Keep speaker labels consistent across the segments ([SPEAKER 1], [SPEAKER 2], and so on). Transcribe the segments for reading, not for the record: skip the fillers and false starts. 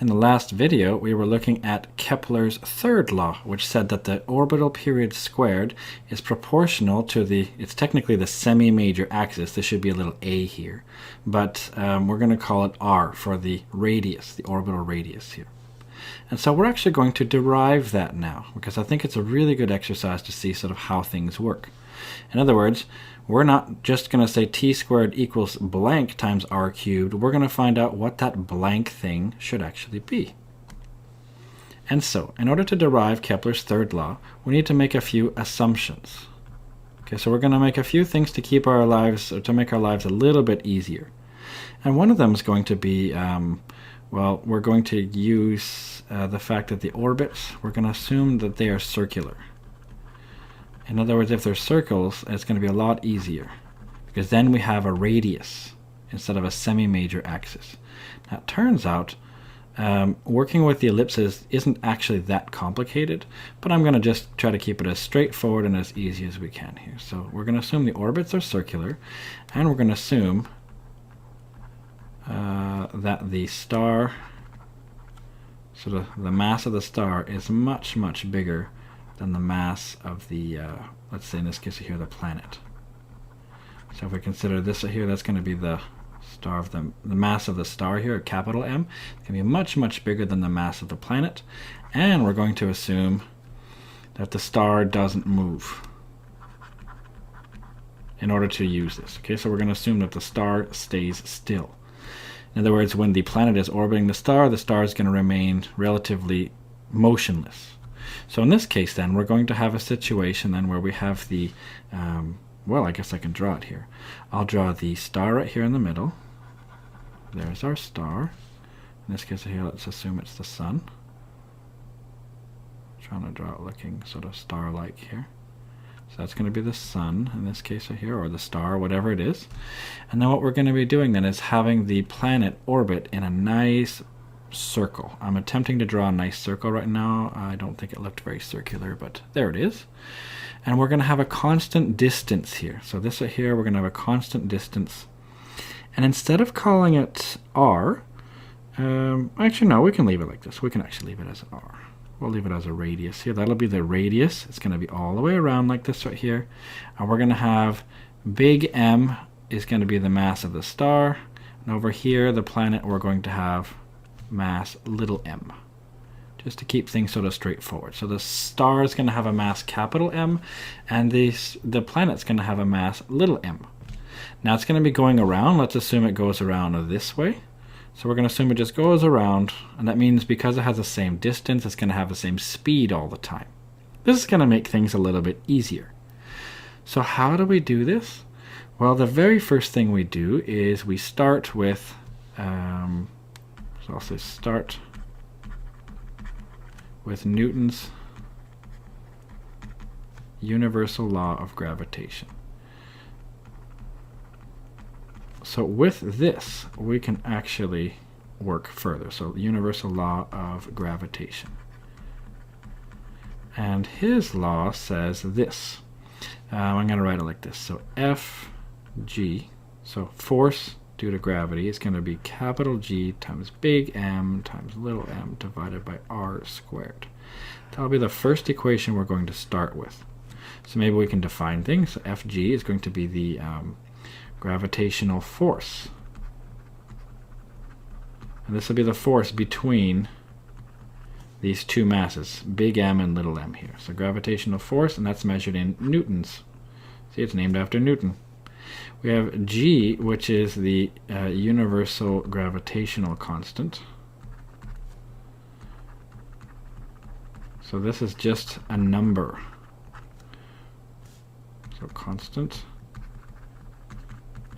[SPEAKER 1] In the last video, we were looking at Kepler's third law, which said that the orbital period squared is proportional to it's technically the semi-major axis. This should be a little a here, but we're going to call it r for the radius, the orbital radius here. And so we're actually going to derive that now, because I think it's a really good exercise to see sort of how things work. In other words, we're not just going to say t squared equals blank times r cubed. We're going to find out what that blank thing should actually be. And so, in order to derive Kepler's third law, we need to make a few assumptions. Okay, so we're going to make a few things to keep our lives, or to make our lives a little bit easier. And one of them is going to be, well, we're going to use the fact that the orbits, we're going to assume that they are circular. In other words, if they're circles, it's going to be a lot easier, because then we have a radius instead of a semi-major axis. Now, it turns out working with the ellipses isn't actually that complicated, but I'm going to just try to keep it as straightforward and as easy as we can here. So we're going to assume the orbits are circular, and we're going to assume that the star, so the mass of the star is much, much bigger than the mass of the, let's say in this case here, the planet. So if we consider this here, that's going to be the star of the mass of the star here, a capital M. It's going to be much, much bigger than the mass of the planet. And we're going to assume that the star doesn't move in order to use this. Okay, so we're going to assume that the star stays still. In other words, when the planet is orbiting the star is going to remain relatively motionless. So in this case then, we're going to have a situation then where we have the, well, I guess I can draw it here. I'll draw the star right here in the middle. There's our star. In this case here, let's assume it's the sun. I'm trying to draw it looking sort of star-like here. So that's going to be the sun in this case right here, or the star, whatever it is. And then what we're going to be doing then is having the planet orbit in a nice circle. I'm attempting to draw a nice circle right now. I don't think it looked very circular, but there it is. And we're going to have a constant distance here. So this right here, we're going to have a constant distance. And instead of calling it r, actually no, we can leave it like this. We can actually leave it as an r. We'll leave it as a radius here. That'll be the radius. It's going to be all the way around like this right here. And we're going to have big M is going to be the mass of the star. And over here, the planet, we're going to have mass little m, just to keep things sort of straightforward. So the star is going to have a mass capital M, and the planet's going to have a mass little m. Now it's going to be going around. Let's assume it goes around this way. So we're going to assume it just goes around, and that means because it has the same distance, it's going to have the same speed all the time. This is going to make things a little bit easier. So how do we do this? Well, the very first thing we do is we start with so I'll say start with Newton's universal law of gravitation. So with this, we can actually work further. So universal law of gravitation. And his law says this. I'm going to write it like this. So Fg, so force due to gravity, is going to be capital G times big M times little m divided by r squared. That'll be the first equation we're going to start with. So maybe we can define things. So Fg is going to be the gravitational force. And this will be the force between these two masses, big M and little m here. So gravitational force, and that's measured in newtons. See, it's named after Newton. We have G, which is the universal gravitational constant. So this is just a number. So constant.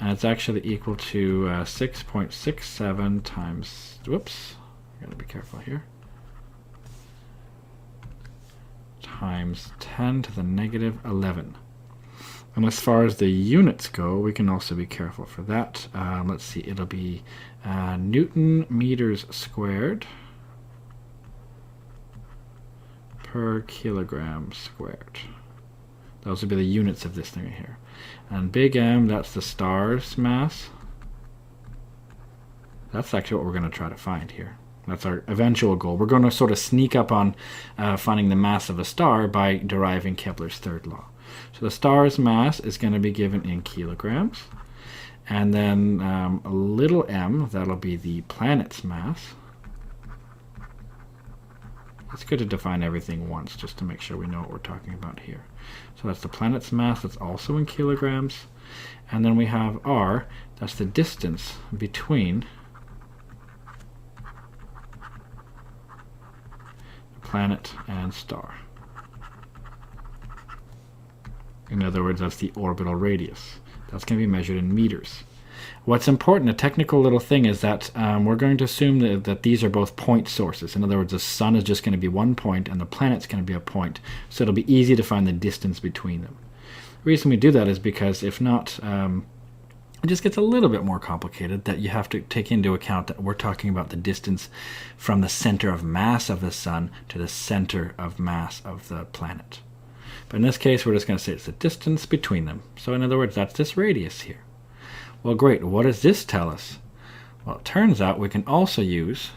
[SPEAKER 1] And it's actually equal to 6.67 times, whoops, I gotta be careful here, times 10 to the negative 11. And as far as the units go, we can also be careful for that. Let's see, it'll be Newton meters squared per kilogram squared. Those would be the units of this thing right here. And big M, that's the star's mass. That's actually what we're going to try to find here. That's our eventual goal. We're going to sort of sneak up on finding the mass of a star by deriving Kepler's third law. So the star's mass is going to be given in kilograms. And then a little m, that'll be the planet's mass. It's good to define everything once just to make sure we know what we're talking about here. So that's the planet's mass, that's also in kilograms. And then we have r, that's the distance between the planet and star. In other words, that's the orbital radius. That's going to be measured in meters. What's important, a technical little thing, is that we're going to assume that these are both point sources. In other words, the sun is just going to be one point and the planet's going to be a point. So it'll be easy to find the distance between them. The reason we do that is because if not, it just gets a little bit more complicated, that you have to take into account that we're talking about the distance from the center of mass of the sun to the center of mass of the planet. But in this case, we're just going to say it's the distance between them. So in other words, that's this radius here. Well, great. What does this tell us? Well, it turns out we can also use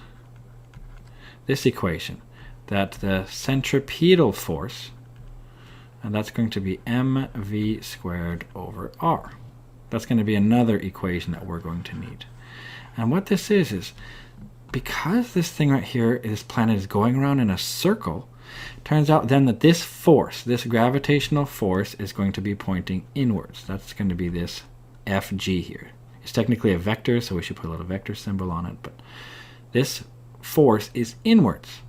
[SPEAKER 1] this equation, that the centripetal force, and that's going to be mv squared over r. That's going to be another equation that we're going to need. And what this is because this thing right here, this planet is going around in a circle, turns out then that this force, this gravitational force, is going to be pointing inwards. That's going to be this Fg here. It's technically a vector, so we should put a little vector symbol on it, but this force is inwards.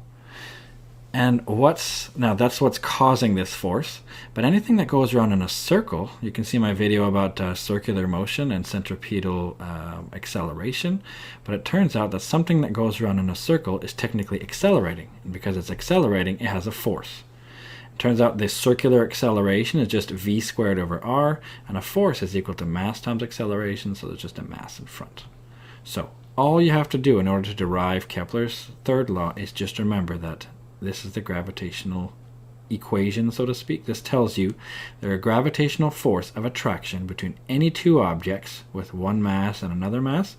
[SPEAKER 1] And now that's what's causing this force. But anything that goes around in a circle, you can see my video about circular motion and centripetal acceleration, but it turns out that something that goes around in a circle is technically accelerating. And because it's accelerating, it has a force. It turns out this circular acceleration is just v squared over r, and a force is equal to mass times acceleration, so there's just a mass in front. So all you have to do in order to derive Kepler's third law is just remember that this is the gravitational equation, so to speak. This tells you there is a gravitational force of attraction between any two objects with one mass and another mass,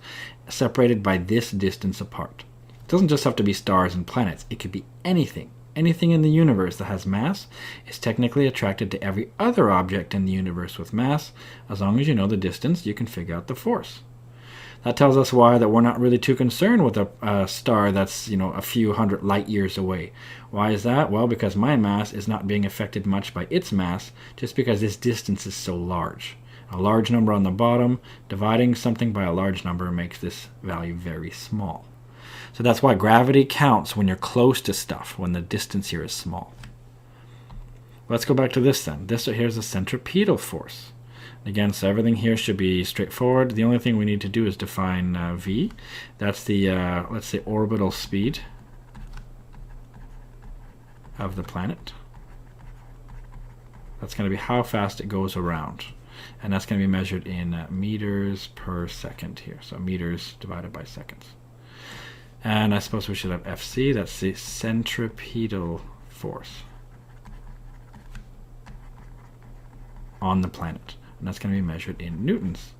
[SPEAKER 1] separated by this distance apart. It doesn't just have to be stars and planets. It could be anything. Anything in the universe that has mass is technically attracted to every other object in the universe with mass. As long as you know the distance, you can figure out the force. That tells us why that we're not really too concerned with a star that's, a few hundred light years away. Why is that? Well, because my mass is not being affected much by its mass, just because this distance is so large. A large number on the bottom, dividing something by a large number makes this value very small. So that's why gravity counts when you're close to stuff, when the distance here is small. Let's go back to this then. This right here is the centripetal force. Again, so everything here should be straightforward. The only thing we need to do is define v. That's the, let's say, orbital speed of the planet. That's going to be how fast it goes around. And that's going to be measured in meters per second here. So meters divided by seconds. And I suppose we should have Fc. That's the centripetal force on the planet. And that's going to be measured in newtons.